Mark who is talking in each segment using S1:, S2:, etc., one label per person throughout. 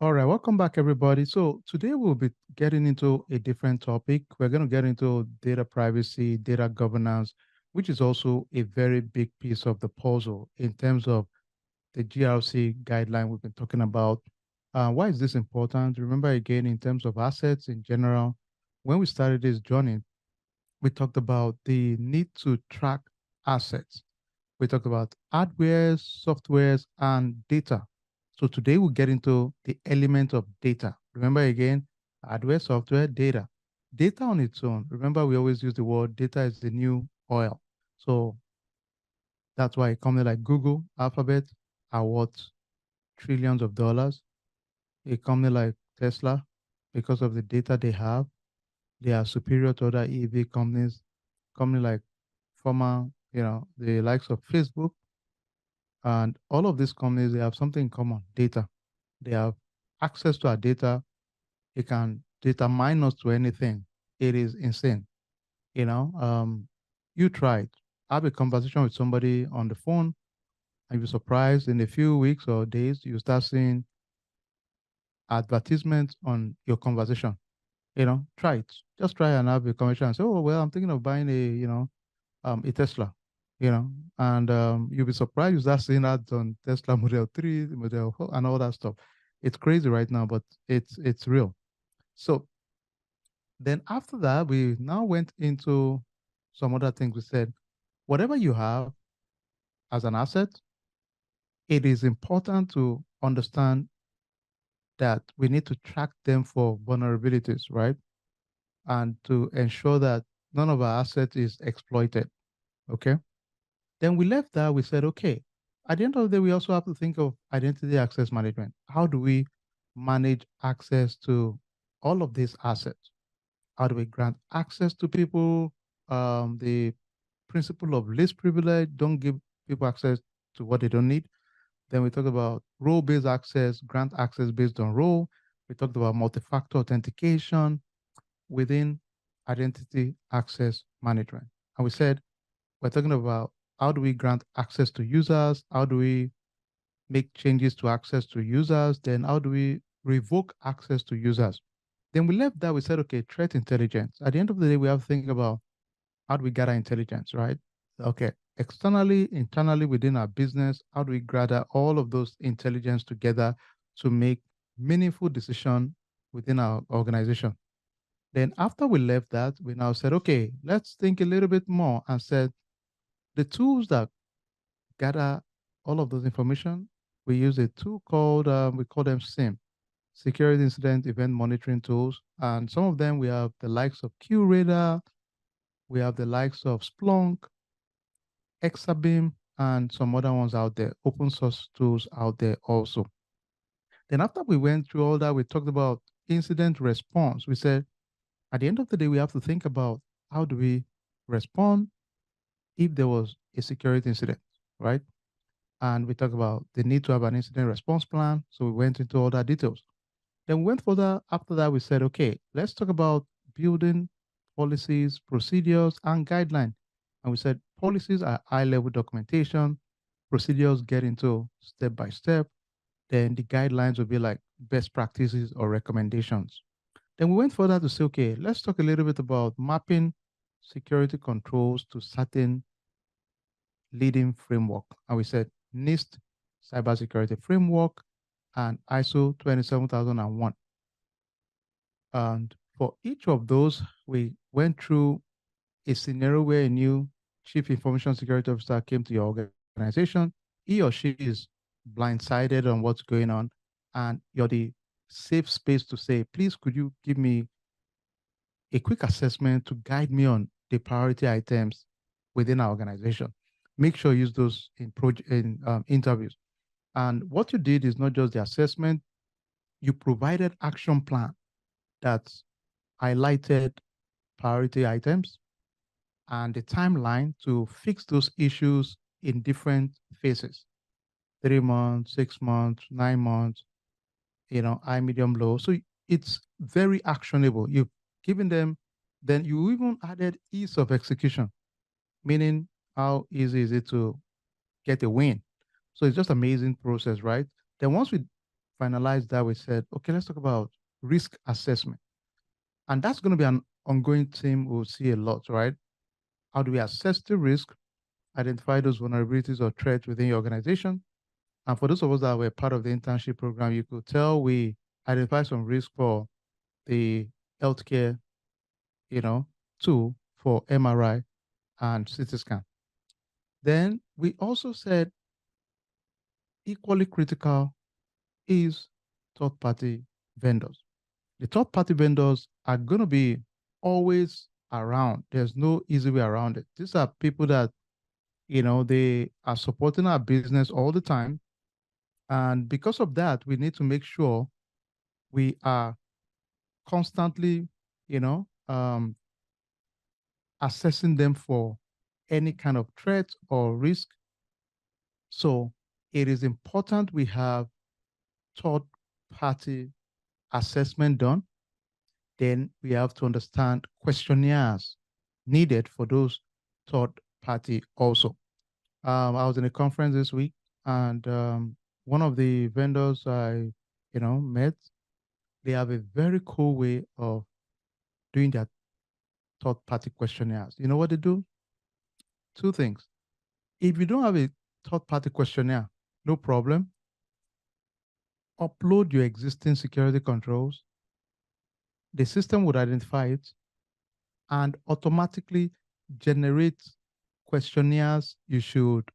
S1: All right, welcome back, everybody. So today we'll be getting into a different topic. We're going to get into data privacy, data governance, which is also a very big piece of the puzzle in terms of the GRC guideline we've been talking about. Why is this important? Remember, again, in terms of assets in general, when we started this journey, we talked about the need to track assets. We talked about hardware, softwares, and data. So today we'll get into the element of data. Remember again, hardware, software, data. Data on its own. Remember, we always use the word data is the new oil. So that's why a company like Google, Alphabet are worth trillions of dollars. A company like Tesla, because of the data they have, they are superior to other EV companies. Company like former, the likes of Facebook, and all of these companies, they have something in common, data. They have access to our data. It can data mine us to anything. It is insane. You know, you try it. Have a conversation with somebody on the phone, and you're surprised in a few weeks or days, you start seeing advertisements on your conversation. Try it. Just try and have a conversation and say, oh, well, I'm thinking of buying a Tesla, and you'll be surprised you start seeing ads on Tesla Model 3, Model 4, and all that stuff. It's crazy right now, but it's real. So then after that, we now went into some other things. We said, whatever you have as an asset, it is important to understand that we need to track them for vulnerabilities, right? And to ensure that none of our assets is exploited. Okay. Then we left that. We said, okay, at the end of the day, we also have to think of identity access management. How do we manage access to all of these assets? How do we grant access to people? The principle of least privilege, don't give people access to what they don't need. Then we talked about role-based access, grant access based on role. We talked about multi-factor authentication within identity access management. And we said, we're talking about how do we grant access to users? How do we make changes to access to users? Then how do we revoke access to users? Then we left that, we said, okay, threat intelligence. At the end of the day, we have to think about how do we gather intelligence, right? Okay, externally, internally within our business, how do we gather all of those intelligence together to make meaningful decision within our organization? Then after we left that, we now said, okay, let's think a little bit more and said the tools that gather all of those information, we use a tool called, we call them SIM, Security Incident Event Monitoring Tools. And some of them, we have the likes of QRadar, we have the likes of Splunk, Exabeam, and some other ones out there, open source tools out there also. Then after we went through all that, we talked about incident response. We said, at the end of the day, we have to think about how do we respond if there was a security incident, right? And we talked about the need to have an incident response plan. So we went into all that details. Then we went further. After that, we said, okay, let's talk about building policies, procedures, and guidelines. And we said policies are high-level documentation, procedures get into step by step, then the guidelines will be like best practices or recommendations. Then we went further to say, okay, let's talk a little bit about mapping security controls to certain leading framework. And we said NIST cybersecurity framework and ISO 27001. And for each of those, we went through a scenario where a new chief information security officer came to your organization. He or she is blindsided on what's going on, and you're the safe space to say, please, could you give me a quick assessment to guide me on the priority items within our organization? Make sure you use those in interviews. And what you did is not just the assessment, you provided action plan that highlighted priority items and the timeline to fix those issues in different phases, 3 months, 6 months, 9 months, high, medium, low. So it's very actionable. You've given them, then you even added ease of execution, meaning how easy is it to get a win. So it's just amazing process, right? Then once we finalized that, we said, okay, let's talk about risk assessment. And that's going to be an ongoing theme we'll see a lot, right? How do we assess the risk, identify those vulnerabilities or threats within your organization? And for those of us that were part of the internship program, you could tell we identified some risk for the healthcare, tool for MRI and CT scan. Then we also said equally critical is third-party vendors. The third-party vendors are going to be always around. There's no easy way around it. These are people that, they are supporting our business all the time. And because of that, we need to make sure we are constantly, you know, um, assessing them for any kind of threat or risk. So it is important we have third party assessment done. Then we have to understand questionnaires needed for those third party also. I was in a conference this week, and one of the vendors I, met, they have a very cool way of doing their third party questionnaires. You know what they do? Two things. If you don't have a third party questionnaire, no problem. Upload your existing security controls. The system would identify it and automatically generate questionnaires you should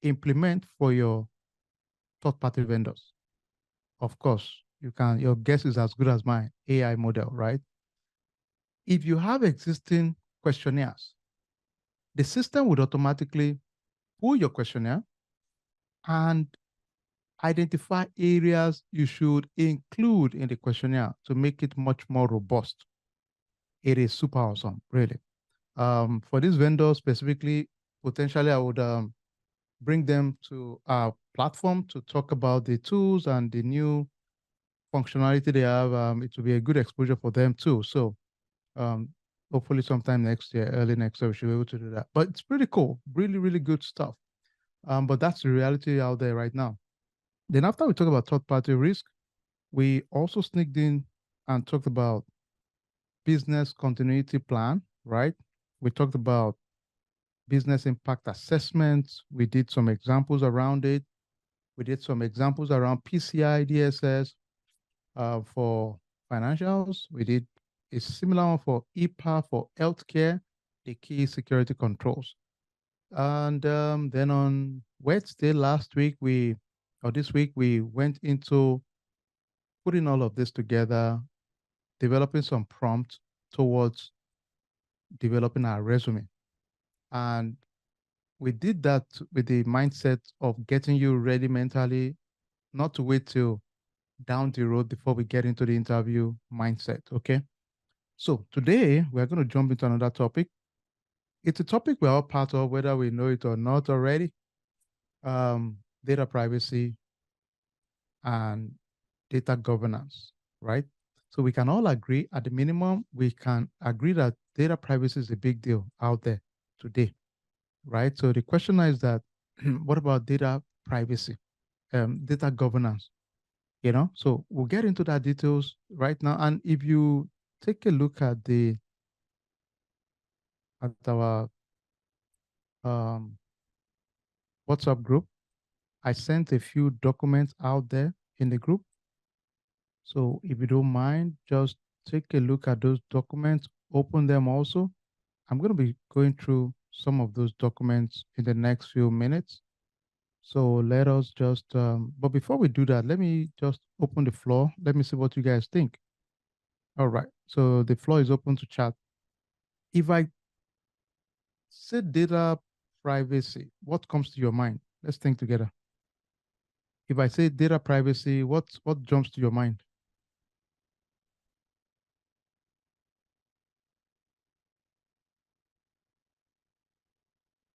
S1: implement for your third party vendors. Of course, your guess is as good as my AI model, right? If you have existing questionnaires, the system would automatically pull your questionnaire and identify areas you should include in the questionnaire to make it much more robust. It is super awesome, really. For these vendors specifically, potentially I would bring them to our platform to talk about the tools and the new functionality they have. It will be a good exposure for them too. So um, hopefully sometime next year, early next year, we should be able to do that. But it's pretty cool, really, really good stuff. But that's the reality out there right now. Then after we talk about third-party risk, we also sneaked in and talked about business continuity plan, right? We talked about business impact assessments. We did some examples around it. We did some examples around PCI DSS for financials. We did a similar one for EPA for healthcare, the key security controls. And then on Wednesday last week, or this week, we went into putting all of this together, developing some prompts towards developing our resume. And we did that with the mindset of getting you ready mentally, not to wait till down the road before we get into the interview mindset. Okay. So today we're going to jump into another topic. It's a topic we're all part of, whether we know it or not already. Data privacy and data governance, right? So we can all agree, at the minimum, we can agree that data privacy is a big deal out there today, right? So the question is that, what about data privacy, data governance? So we'll get into that details right now. And if you take a look at our um, WhatsApp group, I sent a few documents out there in the group. So if you don't mind, just take a look at those documents, open them also. I'm going to be going through some of those documents in the next few minutes. So let us just, but before we do that, let me just open the floor. Let me see what you guys think. All right. So the floor is open to chat. If I say data privacy, what comes to your mind? Let's think together. If I say data privacy, what jumps to your mind?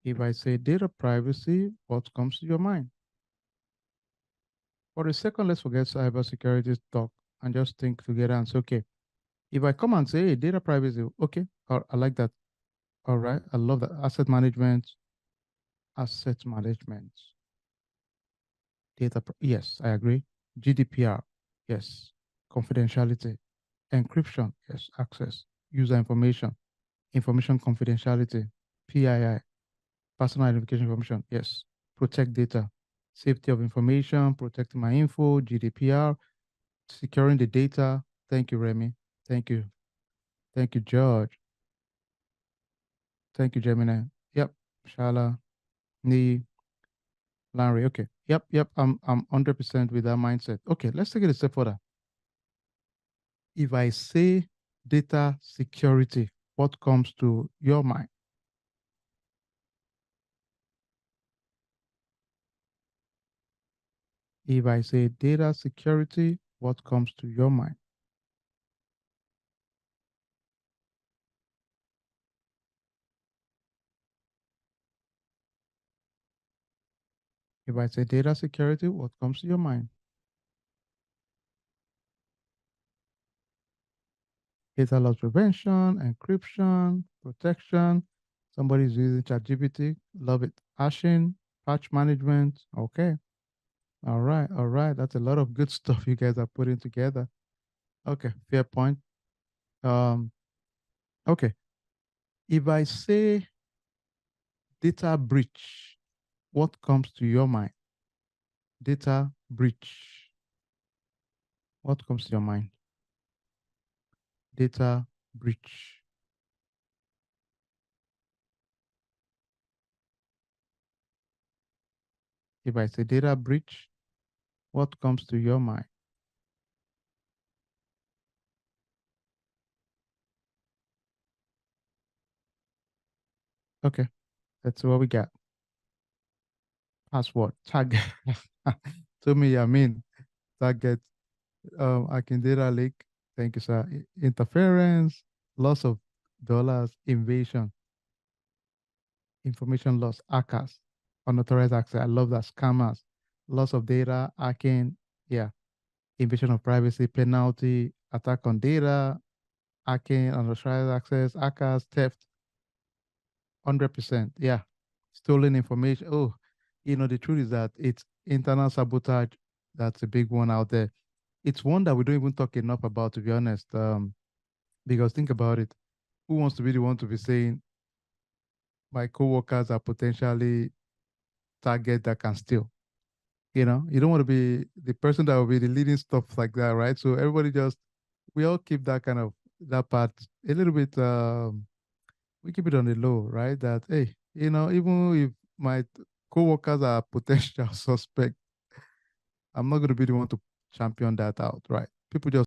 S1: If I say data privacy, what comes to your mind? For a second, let's forget cybersecurity talk and just think together and say, okay, if I come and say, hey, data privacy, okay, I like that. All right, I love that. Asset management, yes, I agree. GDPR, yes. Confidentiality. Encryption, yes. Access. User information. Information confidentiality. PII. Personal identification information, yes. Protect data. Safety of information, protecting my info, GDPR, securing the data. Thank you, Remy. Thank you. Thank you, George. Thank you, Gemini. Yep. Shala, Nee, Larry. Okay. Yep. I'm 100% with that mindset. Okay, let's take it a step further. If I say data security, what comes to your mind? If I say data security, what comes to your mind? If I say data security, what comes to your mind? Data loss prevention, encryption, protection. Somebody's using ChatGPT. Love it. Hashing, patch management. Okay. All right. That's a lot of good stuff you guys are putting together. Okay, fair point. Um, okay. If I say data breach, what comes to your mind? Data breach. What comes to your mind? Data breach. If I say data breach, what comes to your mind? Okay, that's what we got. Password, target. To me, I mean, target, I can data leak. Thank you, sir. Interference, loss of dollars, invasion, information loss, hackers, unauthorized access. I love that. Scammers, loss of data, hacking, yeah, invasion of privacy, penalty, attack on data, hacking, unauthorized access, hackers, theft, 100%. Yeah, stolen information. Oh, the truth is that it's internal sabotage. That's a big one out there. It's one that we don't even talk enough about, to be honest. Because think about it. Who wants to be the one to be saying my coworkers are potentially target that can steal? You don't want to be the person that will be the leading stuff like that, right? So everybody just we all keep that kind of that part a little bit. We keep it on the low, right? That hey, even if my coworkers are potential suspect, I'm not going to be the one to champion that out, right? People just